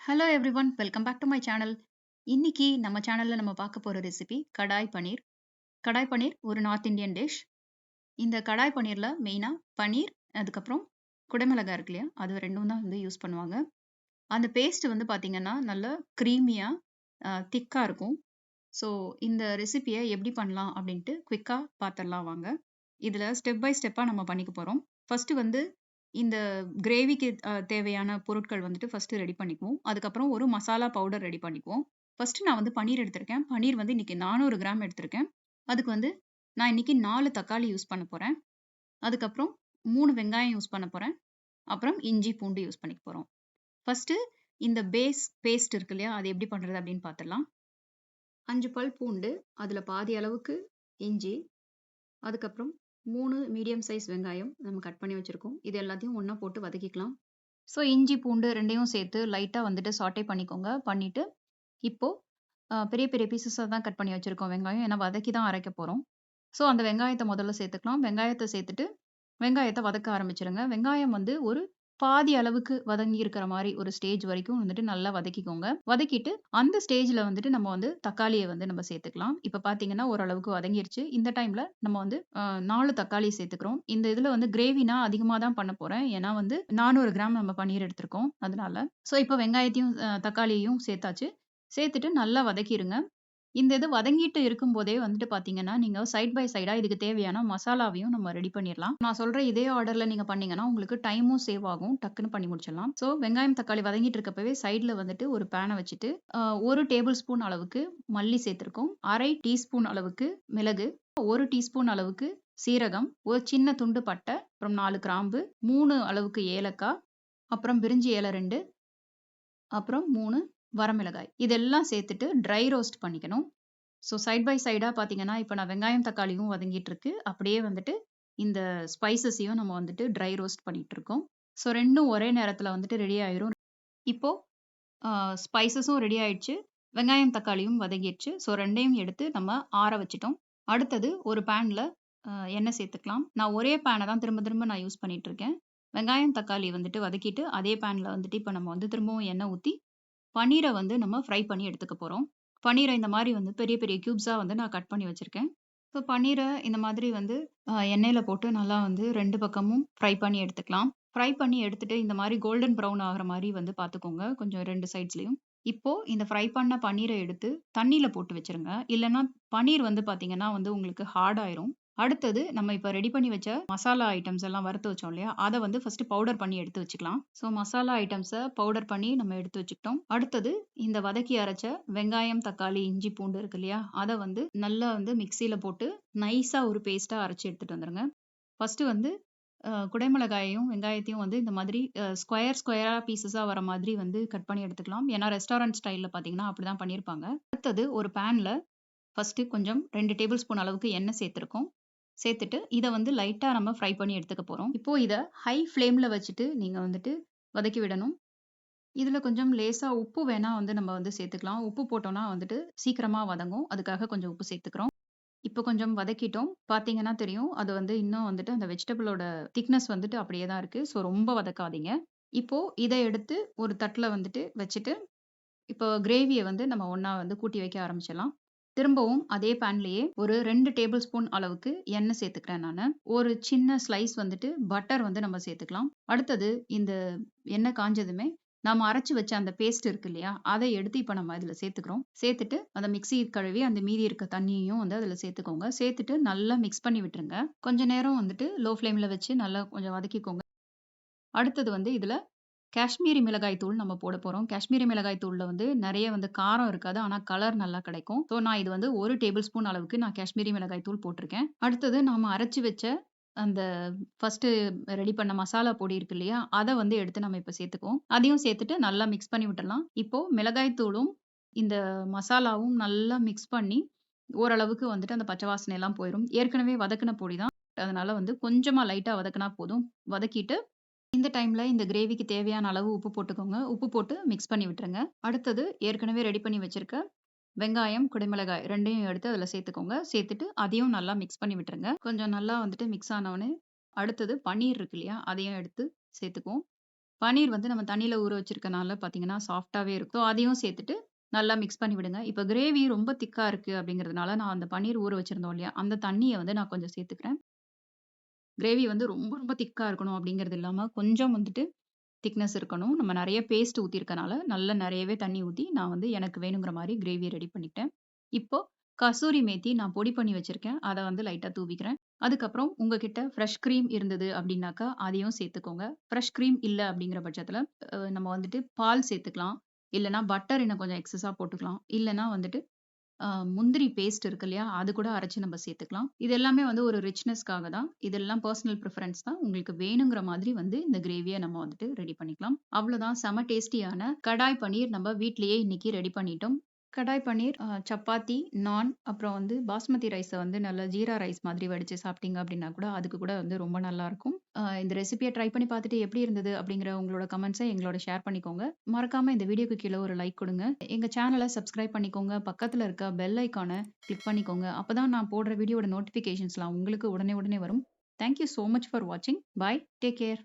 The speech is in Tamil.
Hello everyone, welcome back to my channel. இன்னைக்கு நம்ம சேனல்ல நம்ம பார்க்க போற ரெசிபி கடாய் பனீர். கடாய் பனீர் ஒரு நார்த் இந்தியன் டிஷ். இந்த கடாய் பனீர்ல மெயினா பனீர், அதுக்கப்புறம் குடமிளகாய் இருக்கு இல்லையா, அது ரெண்டும் தான் வந்து யூஸ் பண்ணுவாங்க. அந்த பேஸ்ட் வந்து பார்த்தீங்கன்னா நல்ல க்ரீமியா திக்கா இருக்கும். ஸோ இந்த ரெசிபியை எப்படி பண்ணலாம் அப்படின்ட்டு குவிக்கா பார்த்துடலாம் வாங்க. இதுல ஸ்டெப் பை ஸ்டெப்பா நம்ம பண்ணிக்க போறோம். ஃபர்ஸ்ட் வந்து இந்த கிரேவிக்கு தேவையான பொருட்கள் வந்துட்டு ஃபர்ஸ்ட் ரெடி பண்ணிக்குவோம். அதுக்கப்புறம் ஒரு மசாலா பவுடர் ரெடி பண்ணிக்குவோம். ஃபர்ஸ்ட் நான் வந்து பன்னீர் எடுத்திருக்கேன். பன்னீர் வந்து இன்னைக்கு 400 கிராம் எடுத்திருக்கேன். அதுக்கு வந்து நான் இன்னைக்கு 4 தக்காளி யூஸ் பண்ண போறேன். அதுக்கப்புறம் 3 வெங்காயம் யூஸ் பண்ண போறேன். அப்புறம் இஞ்சி பூண்டு யூஸ் பண்ணிக்க போறோம். ஃபர்ஸ்ட் இந்த பேஸ்ட் இருக்கு இல்லையா, அது எப்படி பண்றது அப்படின்னு பார்த்துடலாம். 5 பல் பூண்டு, அதுல பாதி அளவுக்கு இஞ்சி, அதுக்கப்புறம் 3 மீடியம் சைஸ் வெங்காயம் நம்ம கட் பண்ணி வச்சிருக்கோம். இது எல்லாத்தையும் ஒண்ணா போட்டு வதக்கிக்கலாம். ஸோ இஞ்சி, பூண்டு 2யும் சேர்த்து லைட்டா வந்துட்டு சாட்டே பண்ணிக்கோங்க. பண்ணிட்டு இப்போ பெரிய பெரிய பீசஸா தான் கட் பண்ணி வச்சிருக்கோம் வெங்காயம். ஏன்னா வதக்கி தான் அரைக்க போறோம். ஸோ அந்த வெங்காயத்த முதல்ல சேர்த்துக்கலாம். வெங்காயத்த சேர்த்துட்டு வெங்காயத்த வதக்க ஆரம்பிச்சுருங்க. வெங்காயம் வந்து ஒரு பாதி அளவுக்கு வதங்கி இருக்கிற மாரி ஒரு ஸ்டேஜ் வரைக்கும் வந்துட்டு நல்லா வதக்கிக்கோங்க. வதக்கிட்டு அந்த ஸ்டேஜ்ல வந்துட்டு நம்ம வந்து தக்காளிய வந்து நம்ம சேர்த்துக்கலாம். இப்ப பார்த்தீங்கன்னா ஓரளவுக்கு வதங்கிருச்சு. இந்த டைம்ல நம்ம வந்து 4 தக்காளி சேர்த்துக்கிறோம். இந்த இதுல வந்து கிரேவினா அதிகமா தான் பண்ண போறேன். ஏன்னா வந்து 400 கிராம் நம்ம பன்னீர் எடுத்திருக்கோம். அதனால. ஸோ இப்ப வெங்காயத்தையும் தக்காளியையும் சேர்த்தாச்சு. சேர்த்துட்டு நல்லா வதக்கிருங்க. இந்த இது வதங்கிட்டு இருக்கும்போதே வந்துட்டு பார்த்தீங்கன்னா, நீங்க சைட் பை சைடா இதுக்கு தேவையான மசாலாவையும் நம்ம ரெடி பண்ணிறலாம். நான் சொல்ற இதே ஆர்டர்ல நீங்க பண்ணீங்கன்னா, உங்களுக்கு டைமும் சேவ் ஆகும். டக்குன்னு பண்ணி முடிச்சிடலாம். ஸோ வெங்காயம், தக்காளி வதங்கிட்டு இருக்கப்பவே சைடுல வந்துட்டு ஒரு பேன வச்சுட்டு, 1 டேபிள் ஸ்பூன் அளவுக்கு மல்லி சேர்த்திருக்கோம். 1/2 டீஸ்பூன் அளவுக்கு மிளகு, 1 டீஸ்பூன் அளவுக்கு சீரகம், ஒரு சின்ன துண்டு பட்டை, அப்புறம் 4 கிராம்பு, 3 அளவுக்கு ஏலக்காய், அப்புறம் பிரிஞ்சி இலை 2, அப்புறம் 3 வரமிளகாய். இதெல்லாம் சேர்த்துட்டு ட்ரை ரோஸ்ட் பண்ணிக்கணும். ஸோ சைட் பை சைடா பார்த்தீங்கன்னா, இப்ப நான் வெங்காயம், தக்காளியும் வதங்கிட்டு இருக்கு. அப்படியே வந்துட்டு இந்த ஸ்பைசஸையும் நம்ம வந்துட்டு ட்ரை ரோஸ்ட் பண்ணிட்டு இருக்கோம். ஸோ 2ம் ஒரே நேரத்துல வந்துட்டு ரெடி ஆயிரும். இப்போ ஸ்பைசஸும் ரெடி ஆயிடுச்சு. வெங்காயம், தக்காளியும் வதங்கிடுச்சு. ஸோ 2யும் எடுத்து நம்ம ஆற வச்சுட்டோம். அடுத்தது ஒரு பேன்ல எண்ணெய் சேர்த்துக்கலாம். நான் ஒரே பேன தான் திரும்ப திரும்ப நான் யூஸ் பண்ணிட்டு இருக்கேன். வெங்காயம், தக்காளி வந்துட்டு வதக்கிட்டு, அதே பேன்ல வந்துட்டு இப்ப நம்ம வந்து திரும்பவும் எண்ணெய் ஊத்தி பன்னீர வந்து நம்ம ஃப்ரை பண்ணி எடுத்துக்க போறோம். பன்னீர இந்த மாரி வந்து பெரிய பெரிய கியூப்ஸா வந்து நான் கட் பண்ணி வச்சிருக்கேன். ஸோ பன்னீர இந்த மாதிரி வந்து எண்ணெயில போட்டு நல்லா வந்து 2 பக்கமும் ஃப்ரை பண்ணி எடுத்துக்கலாம். ஃப்ரை பண்ணி எடுத்துட்டு இந்த மாரி கோல்டன் ப்ரவுன் ஆகுற மாரி வந்து பார்த்துக்கோங்க. கொஞ்சம் 2 சைட்ஸ்லயும். இப்போ இந்த ஃப்ரை பண்ண பன்னீர எடுத்து தண்ணீல போட்டு வச்சுருங்க. இல்லன்னா பன்னீர் வந்து பார்த்தீங்கன்னா வந்து உங்களுக்கு ஹார்ட் ஆயிரும். அடுத்தது நம்ம இப்ப ரெடி பண்ணி வச்ச மசாலா ஐட்டம்ஸ் எல்லாம் வறுத்து வச்சோம் இல்லையா? அத வந்து ஃபர்ஸ்ட் பவுடர் பண்ணி எடுத்து வச்சுக்கலாம். ஸோ மசாலா ஐட்டம்ஸ பவுடர் பண்ணி நம்ம எடுத்து வச்சுக்கிட்டோம். அடுத்தது இந்த வதக்கி அரைச்ச வெங்காயம், தக்காளி, இஞ்சி, பூண்டு இருக்கு இல்லையா? அத வந்து நல்லா வந்து மிக்ஸியில போட்டு நைஸா ஒரு பேஸ்ட்டா அரைச்சு எடுத்துட்டு வந்துருங்க. ஃபர்ஸ்ட் வந்து குடைமிளகாயையும், வெங்காயத்தையும் வந்து இந்த மாதிரி ஸ்கொயரா பீஸஸா வர மாதிரி வந்து கட் பண்ணி எடுத்துக்கலாம். ஏன்னா ரெஸ்டாரண்ட் ஸ்டைல்ல பார்த்தீங்கன்னா, அப்படிதான் பண்ணியிருப்பாங்க. அடுத்தது ஒரு பேன்ல ஃபர்ஸ்ட் கொஞ்சம் 2 டேபிள் ஸ்பூன் அளவுக்கு எண்ணெய் சேர்த்திருக்கோம். சேர்த்துட்டு இத வந்து லைட்டா நம்ம ஃப்ரை பண்ணி எடுத்துக்க போறோம். இப்போ இத ஹை ஃப்ளேம்ல வச்சுட்டு நீங்க வந்துட்டு வதக்கி விடணும். இதுல கொஞ்சம் லேசா உப்பு வேணா வந்து நம்ம வந்து சேர்த்துக்கலாம். உப்பு போட்டோம்னா வந்துட்டு சீக்கிரமா வதங்கும். அதுக்காக கொஞ்சம் உப்பு சேர்த்துக்கிறோம். இப்போ கொஞ்சம் வதக்கிட்டோம். பார்த்தீங்கன்னா தெரியும். அது வந்து இன்னும் வந்துட்டு அந்த வெஜிடபிளோட திக்னஸ் வந்துட்டு அப்படியே தான் இருக்கு. ஸோ ரொம்ப வதக்காதீங்க. இப்போ இத எடுத்து ஒரு தட்டுல வந்துட்டு வச்சுட்டு, இப்போ கிரேவிய வந்து நம்ம ஒண்ணா வந்து கூட்டி வைக்க ஆரம்பிச்சிடலாம். திரும்பவும் அதே பேன்லயே ஒரு 2 டேபிள் ஸ்பூன் அளவுக்கு எண்ணெய் சேர்த்துக்கிறேன் நானு. ஒரு சின்ன ஸ்லைஸ் வந்துட்டு பட்டர் வந்து நம்ம சேர்த்துக்கலாம். அடுத்தது இந்த எண்ணெய் காஞ்சதுமே, நாம அரைச்சு வச்ச அந்த பேஸ்ட் இருக்கு இல்லையா? அத எடுத்து இப்ப நம்ம இதுல சேர்த்துக்கிறோம். சேர்த்துட்டு அந்த மிக்ஸி கழுவி அந்த மீதி இருக்க தண்ணியையும் வந்து அதுல சேர்த்துக்கோங்க. சேர்த்துட்டு நல்லா மிக்ஸ் பண்ணி விட்டுருங்க. கொஞ்ச நேரம் வந்துட்டு லோ ஃப்ளேம்ல வச்சு நல்லா கொஞ்சம் வதக்கிக்கோங்க. அடுத்தது வந்து இதுல காஷ்மீரி மிளகாய் தூள் நம்ம போட போறோம். காஷ்மீரி மிளகாய் தூள்ல வந்து நெறைய வந்து காரம் இருக்காது. ஆனா கலர் நல்லா கிடைக்கும். ஸோ நான் இது வந்து 1 டேபிள் ஸ்பூன் அளவுக்கு நான் காஷ்மீரி மிளகாய் தூள் போட்டிருக்கேன். அடுத்தது நாம அரைச்சு வச்ச அந்த ஃபர்ஸ்ட்டு ரெடி பண்ண மசாலா பொடி இருக்கு இல்லையா? அத வந்து எடுத்து நம்ம இப்ப சேர்த்துக்குவோம். அதையும் சேர்த்துட்டு நல்லா மிக்ஸ் பண்ணி விட்டுறலாம். இப்போ மிளகாய் தூளும், இந்த மசாலாவும் நல்லா மிக்ஸ் பண்ணி, ஓரளவுக்கு வந்துட்டு அந்த பச்சை வாசனை எல்லாம் போயிரும். ஏற்கனவே வதக்குன பொடி தான். அதனால வந்து கொஞ்சமா லைட்டா வதக்குனா போதும். வதக்கிட்டு இந்த டைம்ல இந்த கிரேவிக்கு தேவையான அளவு உப்பு போட்டுக்கோங்க. உப்பு போட்டு மிக்ஸ் பண்ணி விட்டுருங்க. அடுத்தது ஏற்கனவே ரெடி பண்ணி வச்சிருக்க வெங்காயம், குடைமிளகாய் 2யும் எடுத்து அதில சேர்த்துக்கோங்க. சேர்த்துட்டு அதையும் நல்லா மிக்ஸ் பண்ணி விட்டுருங்க. கொஞ்சம் நல்லா வந்துட்டு மிக்ஸ் ஆனவுனே, அடுத்தது பன்னீர் இருக்கு இல்லையா? அதையும் எடுத்து சேர்த்துக்குவோம். பன்னீர் வந்து நம்ம தண்ணீல ஊற வச்சிருக்கனால பார்த்தீங்கன்னா, சாஃப்ட்டாவே இருக்கும். ஸோ அதையும் சேர்த்துட்டு நல்லா மிக்ஸ் பண்ணி விடுங்க. இப்ப கிரேவி ரொம்ப திக்கா இருக்கு அப்படிங்கிறதுனால, நான் அந்த பன்னீர் ஊற வச்சிருந்தோம் இல்லையா? அந்த தண்ணிய வந்து நான் கொஞ்சம் சேர்த்துக்கிறேன். கிரேவி வந்து ரொம்ப ரொம்ப திக்கா இருக்கணும் அப்படிங்கிறது இல்லாம, கொஞ்சம் வந்துட்டு திக்னஸ் இருக்கணும். நம்ம நெறைய பேஸ்ட் ஊத்தியிருக்கனால, நல்லா நெறையவே தண்ணி ஊத்தி, நான் வந்து எனக்கு வேணுங்கிற மாரி கிரேவிய ரெடி பண்ணிட்டேன். இப்போ கசூரி மேத்தி நான் பொடி பண்ணி வச்சிருக்கேன். அத வந்து லைட்டா தூவிக்கிறேன். அதுக்கப்புறம் உங்ககிட்ட ஃப்ரெஷ் கிரீம் இருந்தது அப்டின்னாக்கா, அதையும் சேர்த்துக்கோங்க. ஃப்ரெஷ் கிரீம் இல்ல அப்டிங்கிற பட்சத்தில, நம்ம வந்துட்டு பால் சேர்த்துக்கலாம். இல்லன்னா பட்டர் இன்னும் கொஞ்சம் எக்ஸஸா போட்டுக்கலாம். இல்லன்னா வந்துட்டு முந்திரி பேஸ்ட் இருக்கு இல்லையா? அது கூட அரைச்சு நம்ம சேர்த்துக்கலாம். இது எல்லாமே வந்து ஒரு ரிச்னஸ்க்காக தான். இதெல்லாம் பெர்சனல் பிரெஃபரன்ஸ் தான். உங்களுக்கு வேணுங்கிற மாதிரி வந்து இந்த கிரேவிய நம்ம வந்துட்டு ரெடி பண்ணிக்கலாம். அவ்வளோதான் செம டேஸ்டியான கடாய் பன்னீர் நம்ம வீட்லயே இன்னைக்கு ரெடி பண்ணிட்டோம். கடாய் பன்னீர், சப்பாத்தி, நான் அப்புறம் வந்து பாஸ்மதி ரைஸ வந்து நல்லா ஜீரா ரைஸ் மாதிரி வடிச்சு சாப்பிட்டீங்க அப்படின்னா கூட, அதுக்கு கூட வந்து ரொம்ப நல்லாருக்கும். இந்த ரெசிபிய ட்ரை பண்ணி பார்த்துட்டு எப்படி இருந்தது அப்படிங்கிற உங்களோட கமெண்ட்ஸ எங்களோட ஷேர் பண்ணிக்கோங்க. மறக்காம இந்த வீடியோக்கு கீழ ஒரு லைக் குடுங்க. எங்க சேனல சப்ஸ்கிரைப் பண்ணிக்கோங்க. பக்கத்துல இருக்க பெல் ஐகான கிளிக் பண்ணிக்கோங்க. அப்பதான் நான் போடுற வீடியோட நோட்டிஃபிகேஷன்ஸ்லாம் உங்களுக்கு உடனே உடனே வரும். Thank you so much for வாட்சிங். பாய். Take care.